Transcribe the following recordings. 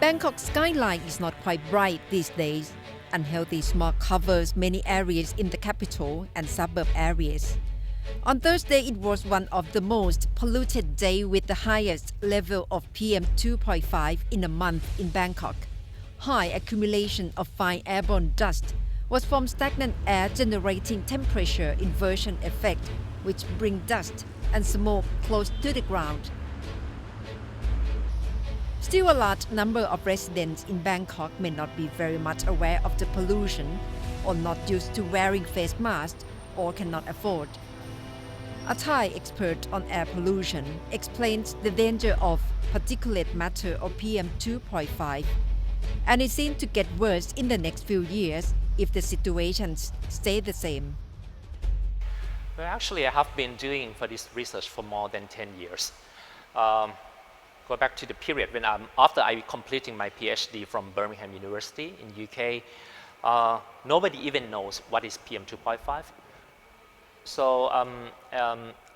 Bangkok's skyline is not quite bright these days. Unhealthy smog covers many areas in the capital and suburb areas. On Thursday, it was one of the most polluted days with the highest level of PM 2.5 in a month in Bangkok. High accumulation of fine airborne dust was from stagnant air generating temperature inversion effect, which bring dust and smoke close to the ground. Still, a large number of residents in Bangkok may not be very much aware of the pollution or not used to wearing face masks or cannot afford. A Thai expert on air pollution explains the danger of particulate matter or PM 2.5, and it seems to get worse in the next few years if the situations stay the same. Well, actually, I have been doing for this research for more than 10 years. Go back to the period when after I completing my PhD from Birmingham University in UK, nobody even knows what is PM 2.5. So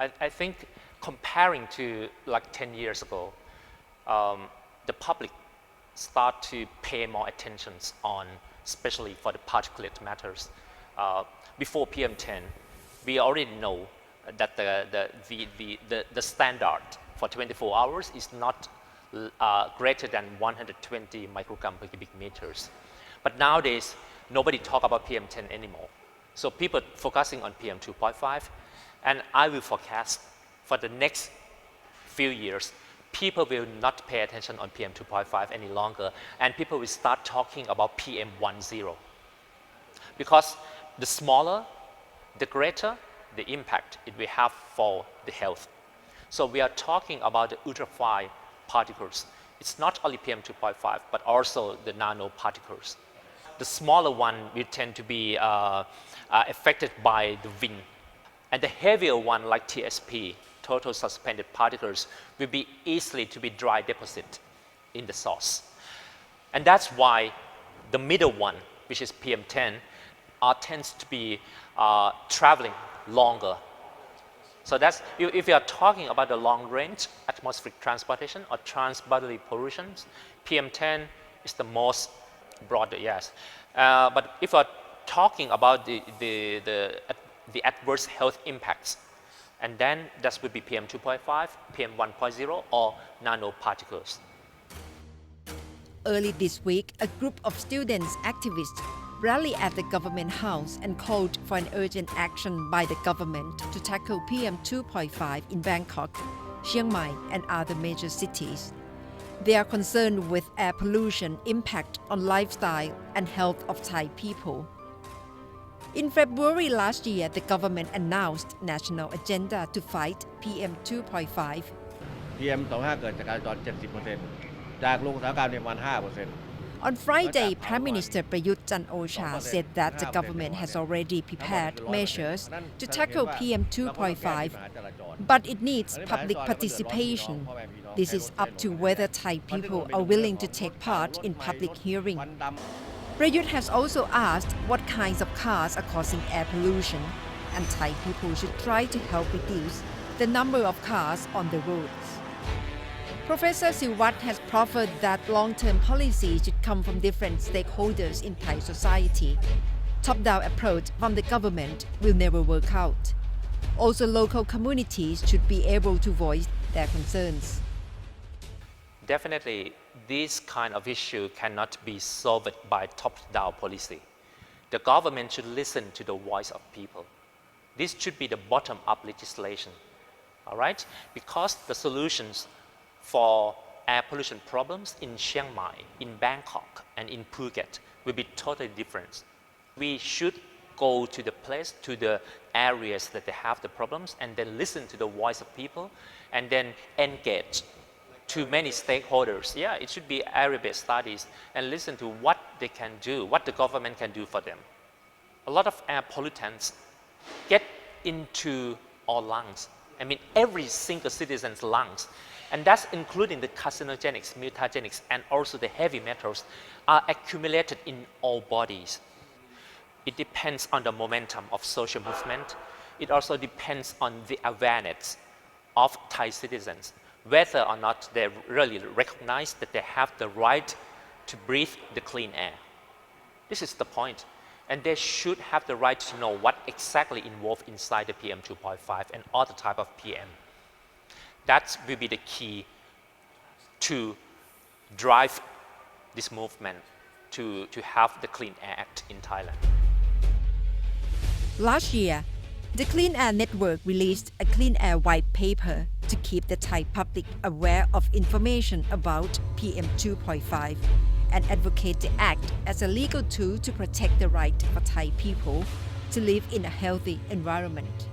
I think comparing to like 10 years ago, the public start to pay more attention on, especially for the particulate matters. Before PM10, we already know that the standard for 24 hours is not greater than 120 microgram per cubic meters. But nowadays, nobody talk about PM10 anymore. So people focusing on PM 2.5, and I will forecast for the next few years, people will not pay attention on PM 2.5 any longer, and people will start talking about PM 10. Because the smaller, the greater the impact it will have for the health. So we are talking about the ultrafine particles. It's not only PM 2.5, but also the nanoparticles. The smaller one will tend to be affected by the wind. And the heavier one, like TSP, total suspended particles, will be easily to be dry deposit in the source. And that's why the middle one, which is PM10, tends to be traveling longer. So that's, if you are talking about the long-range atmospheric transportation or transbodily pollution, PM10 is the most broader, yes. But if you are talking about the adverse health impacts, and then that would be PM 2.5, PM 1.0, or nanoparticles. Early this week, a group of students activists rallied at the government house and called for an urgent action by the government to tackle PM 2.5 in Bangkok, Chiang Mai, and other major cities. They are concerned with air pollution impact on lifestyle and health of Thai people. In February last year, the government announced national agenda to fight PM 2.5. PM 2.5 เกิดจากการจอด 70% จากโรงอุตสาหกรรมเนี่ยประมาณ 5% On Friday, Prime Minister Prayut Chan-o-cha said that the government has already prepared measures to tackle PM 2.5, but it needs public participation. This is up to whether Thai people are willing to take part in public hearing. Prayut has also asked what kinds of cars are causing air pollution, and Thai people should try to help reduce the number of cars on the roads. Professor Silvat has proffered that long-term policy should come from different stakeholders in Thai society. Top-down approach from the government will never work out. Also, local communities should be able to voice their concerns. Definitely, this kind of issue cannot be solved by top-down policy. The government should listen to the voice of people. This should be the bottom-up legislation, all right? Because the solutions for air pollution problems in Chiang Mai, in Bangkok, and in Phuket will be totally different. We should go to the place, to the areas that they have the problems, and then listen to the voice of people, and then engage to many stakeholders. Yeah, it should be area-based studies, and listen to what they can do, what the government can do for them. A lot of air pollutants get into our lungs. I mean, every single citizen's lungs. And that's including the carcinogenics, mutagenics, and also the heavy metals are accumulated in all bodies. It depends on the momentum of social movement. It also depends on the awareness of Thai citizens, whether or not they really recognize that they have the right to breathe the clean air. This is the point. And they should have the right to know what exactly involved inside the PM 2.5 and other type of PM. That will be the key to drive this movement to have the Clean Air Act in Thailand. Last year, the Clean Air Network released a Clean Air white paper to keep the Thai public aware of information about PM 2.5 and advocate the act as a legal tool to protect the right for Thai people to live in a healthy environment.